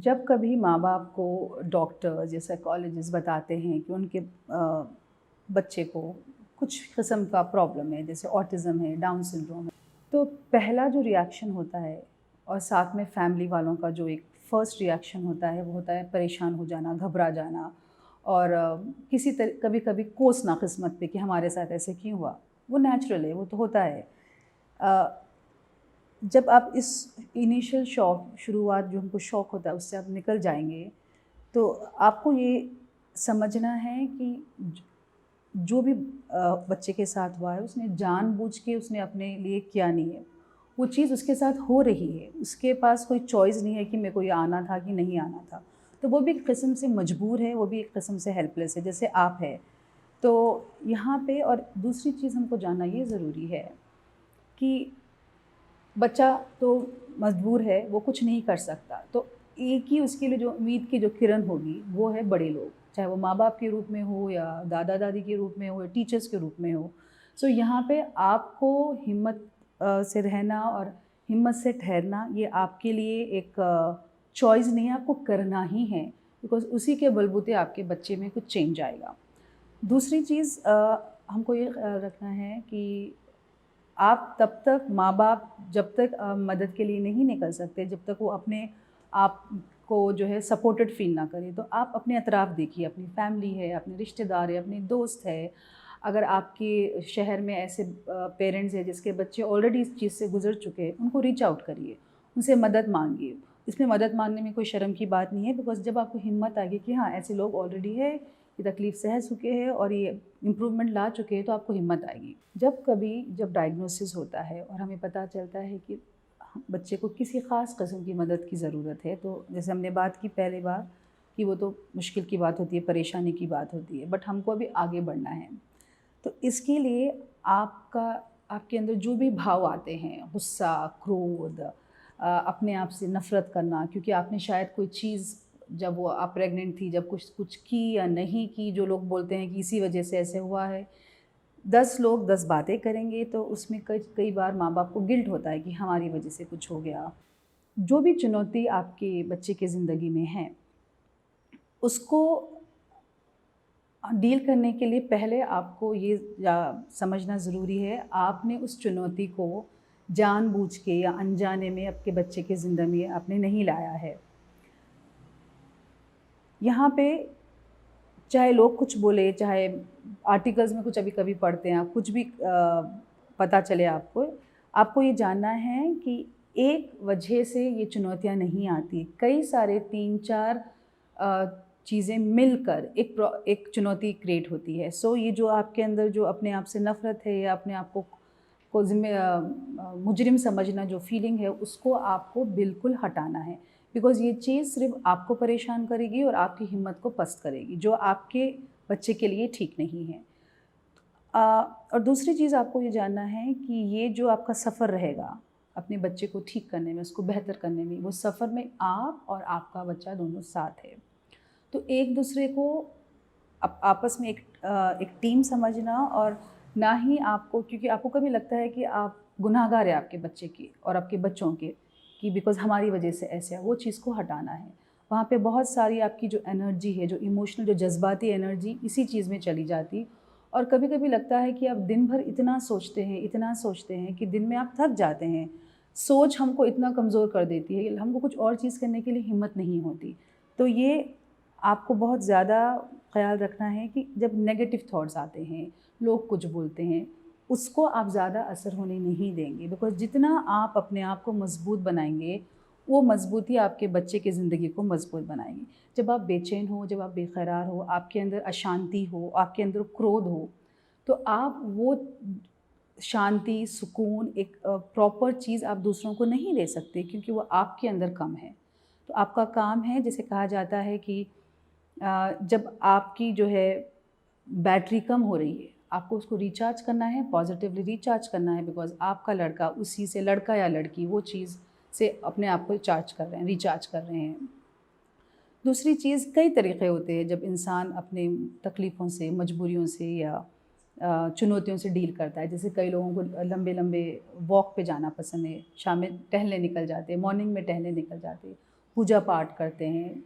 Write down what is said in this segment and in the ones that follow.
जब कभी माँ बाप को डॉक्टर्स या साइकोलॉजिस्ट बताते हैं कि उनके बच्चे को कुछ किस्म का प्रॉब्लम है, जैसे ऑटिज़म है, डाउन सिंड्रोम है, तो पहला जो रिएक्शन होता है और साथ में फैमिली वालों का जो एक फर्स्ट रिएक्शन होता है, वो होता है परेशान हो जाना, घबरा जाना और किसी तरह कभी-कभी कोसना किस्मत पे कि हमारे साथ ऐसे क्यों हुआ? वो नेचुरल है, वो तो होता है। अ, जब आप इस इनिशियल शॉक शुरुआत जो हमको शॉक होता है उससे आप निकल जाएँगे, तो आपको ये समझना है कि जो भी बच्चे के साथ हुआ है उसने जानबूझ के उसने अपने लिए किया नहीं है। वो चीज़ उसके साथ हो रही है, उसके पास कोई चॉइस नहीं है कि मेरे को ये आना था कि नहीं आना था। तो वो भी एक किस्म से मजबूर है, वो भी एक किस्म से हेल्पलेस है, जैसे आप हैं। तो यहाँ पे और दूसरी चीज़ हमको जानना ये ज़रूरी है कि बच्चा तो मजबूर है, वो कुछ नहीं कर सकता। तो एक ही उसके लिए जो उम्मीद की जो किरण होगी, वो है बड़े लोग। चाहे वो माँ-बाप के रूप में हो या दादा-दादी के रूप में हो या टीचर्स के रूप में हो। सो यहाँ पे आपको हिम्मत से रहना और हिम्मत से ठहरना, ये आपके लिए एक चॉइस नहीं है, आपको करना ही है। बिकॉज़ उसी के बलबूते आपके बच्चे में कुछ चेंज आएगा। दूसरी चीज़ हमको ये रखना है कि आप तब तक माँ-बाप जब तक मदद के लिए नहीं निकल सकते, जब तक वो अपने आप को जो है सपोर्टेड फ़ील ना करें। तो आप अपने अतराफ़ देखिए, अपनी फ़ैमिली है, अपने रिश्तेदार हैं, अपने दोस्त हैं। अगर आपके शहर में ऐसे पेरेंट्स हैं जिसके बच्चे ऑलरेडी इस चीज़ से गुज़र चुके हैं, उनको रीच आउट करिए, उनसे मदद माँगिए। इसमें मदद माँगने में कोई शर्म की बात नहीं है बिकॉज़ जब आपको हिम्मत आएगी कि हाँ, ऐसे लोग ऑलरेडी हैं, ये तकलीफ़ सह चुके हैं और ये इम्प्रूवमेंट ला चुके हैं, तो आपको हिम्मत आएगी। जब डायग्नोसिस होता है और हमें पता चलता है कि बच्चे को किसी ख़ास किस्म की मदद की ज़रूरत है, तो जैसे हमने बात की पहली बार कि वो तो मुश्किल की बात होती है, परेशानी की बात होती है, बट हमको अभी आगे बढ़ना है। तो इसके लिए आपका आपके अंदर जो भी भाव आते हैं, गुस्सा, क्रोध, अपने आप से नफ़रत करना क्योंकि आपने शायद कोई चीज़ जब वो आप प्रेग्नेंट थी, जब कुछ कुछ की या नहीं की, जो लोग बोलते हैं कि इसी वजह से ऐसे हुआ है। 10 लोग 10 बातें करेंगे तो उसमें कई कई बार माँ-बाप को गिल्ट होता है कि हमारी वजह से कुछ हो गया। जो भी चुनौती आपके बच्चे की ज़िंदगी में है, उसको डील करने के लिए पहले आपको ये समझना ज़रूरी है, आपने उस चुनौती को जानबूझ के या अनजाने में आपके बच्चे की ज़िंदगी में आपने नहीं लाया है। यहाँ पे चाहे लोग कुछ बोले, चाहे आर्टिकल्स में कुछ अभी-कभी पढ़ते हैं आप, कुछ भी पता चले आपको, आपको ये जानना है कि एक वजह से ये चुनौतियाँ नहीं आती। कई सारे 3-4 अ, चीज़ें मिलकर एक चुनौती क्रिएट होती है। सो ये जो आपके अंदर जो अपने आप से नफ़रत है या अपने आप को मुजरिम समझना जो फीलिंग है, उसको आपको बिल्कुल हटाना है। बिकॉज़ ये चीज़ सिर्फ़ आपको परेशान करेगी और आपकी हिम्मत को पस्त करेगी, जो आपके बच्चे के लिए ठीक नहीं है। अ, और दूसरी चीज़ आपको ये जानना है कि ये जो आपका सफ़र रहेगा, अपने बच्चे को ठीक करने में, उसको बेहतर करने में, वो सफ़र में आप और आपका बच्चा दोनों साथ है। तो एक-दूसरे को आपस में एक टीम समझना और ना ही आपको क्योंकि आपको कभी लगता है कि आप गुनहगार हैं आपके बच्चे की और आपके बच्चों के कि बिकॉज़ हमारी वज़ह से ऐसे है, वो चीज़ को हटाना है। वहाँ पे बहुत सारी आपकी जो एनर्जी है, जो इमोशनल जो जज़्बाती एनर्जी इसी चीज़ में चली जाती और कभी-कभी लगता है कि आप दिन भर इतना सोचते हैं कि दिन में आप थक जाते हैं। सोच हमको इतना कमज़ोर कर देती है, हमको कुछ और चीज़ करने के लिए हिम्मत नहीं होती। तो ये आपको बहुत ज़्यादा ख़्याल रखना है कि जब नेगेटिव थॉट्स आते हैं, लोग कुछ बोलते हैं, उसको आप ज़्यादा असर होने नहीं देंगे बिकॉज़ जितना आप अपने आप को मज़बूत बनाएँगे, वो मज़बूती आपके बच्चे की ज़िंदगी को मज़बूत बनाएगी। जब आप बेचैन हो, जब आप बेक़रार हो, आपके अंदर अशांति हो, आपके अंदर क्रोध हो, तो आप वो शांति, सुकून एक प्रॉपर चीज़ आप दूसरों को नहीं दे सकते क्योंकि वो आपके अंदर कम है। तो आपका काम है जैसे कहा जाता है कि जब आपकी जो है बैटरी कम हो रही है, आपको उसको रिचार्ज करना है, पॉज़िटिवली रिचार्ज करना है बिकॉज़ आपका लड़का उसी से लड़का या लड़की वो चीज़ से अपने आप को चार्ज कर रहे हैं, रिचार्ज कर रहे हैं। दूसरी चीज़ कई तरीक़े होते हैं जब इंसान अपने तकलीफ़ों से, मजबूरियों से या चुनौतियों से डील करता है। जैसे कई लोगों को लंबे-लंबे वॉक पे जाना पसंद है, शाम में टहलने निकल जाते हैं, मॉर्निंग में टहलने निकल जाते हैं। पूजा पाठ करते हैं,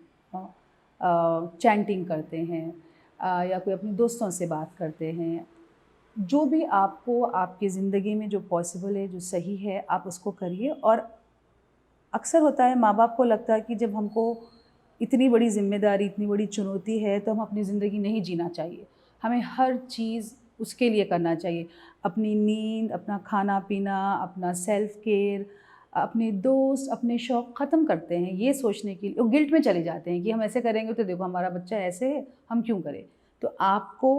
चैंटिंग करते हैं, या कोई अपने दोस्तों से बात करते हैं। जो भी आपको आपकी ज़िंदगी में जो पॉसिबल है, जो सही है, आप उसको करिए। और अक्सर होता है माँ-बाप को लगता है कि जब हमको इतनी बड़ी ज़िम्मेदारी, इतनी बड़ी चुनौती है, तो हम अपनी ज़िंदगी नहीं जीना चाहिए। हमें हर चीज़ उसके लिए करना चाहिए। अपनी नींद, अपना खाना-पीना, अपना सेल्फ केयर, अपने दोस्त, अपने शौक ख़त्म करते हैं ये सोचने के लिए, वो गिल्ट में चले जाते हैं कि हम ऐसे करेंगे तो देखो हमारा बच्चा ऐसे है, हम क्यों करें? तो आपको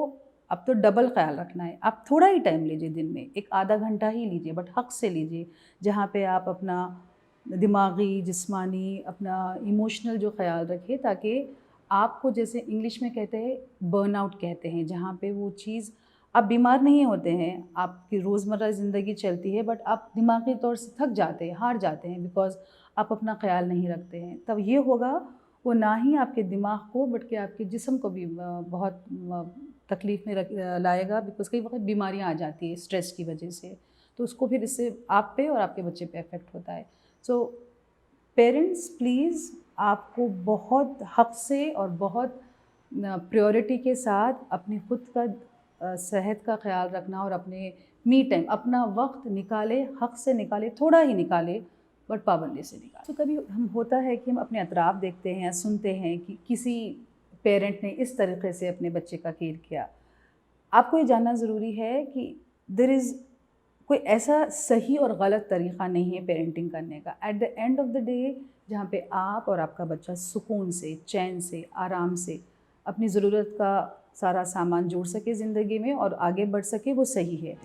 अब तो डबल ख़्याल रखना है। आप थोड़ा ही टाइम लीजिए दिन में, एक आधा घंटा ही लीजिए, बट हक़ से लीजिए, जहाँ पे आप अपना दिमागी, जिस्मानी, अपना इमोशनल जो ख़्याल रखिए, ताकि आपको, जैसे इंग्लिश में कहते हैं बर्नआउट कहते हैं, जहाँ पे वो चीज़, आप बीमार नहीं होते हैं, आपकी रोज़मर्रा ज़िंदगी चलती है, बट आप दिमागी तौर से थक जाते हैं, हार जाते हैं, बिकॉज़ आप अपना ख़्याल नहीं रखते हैं। तब ये होगा, वो ना ही आपके दिमाग को बल्कि आपके जिस्म को भी बहुत तकलीफ़ में लाएगा, बिकॉज़ कई वक़्त बीमारियाँ आ जाती है स्ट्रेस की वजह से। तो उसको फिर इससे आप पे और आपके बच्चे पे इफ़ेक्ट होता है। सो पेरेंट्स प्लीज़, आपको बहुत हक़ से और बहुत प्रायोरिटी के साथ अपने खुद का सेहत का ख़्याल रखना, और अपने मी टाइम, अपना वक्त निकालें, हक़ से निकालें, थोड़ा ही निकालें, बट पाबंदी से निकालें। तो कभी हम होता है कि हम अपने अतराफ़ देखते हैं या सुनते हैं कि किसी पेरेंट ने इस तरीक़े से अपने बच्चे का केयर किया। आपको ये जानना ज़रूरी है कि देयर इज़ कोई ऐसा सही और गलत तरीक़ा नहीं है पेरेंटिंग करने का। At the end of the day, जहाँ पे आप और आपका बच्चा सुकून से, चैन से, आराम से अपनी ज़रूरत का सारा सामान जोड़ सके ज़िंदगी में और आगे बढ़ सके, वो सही है।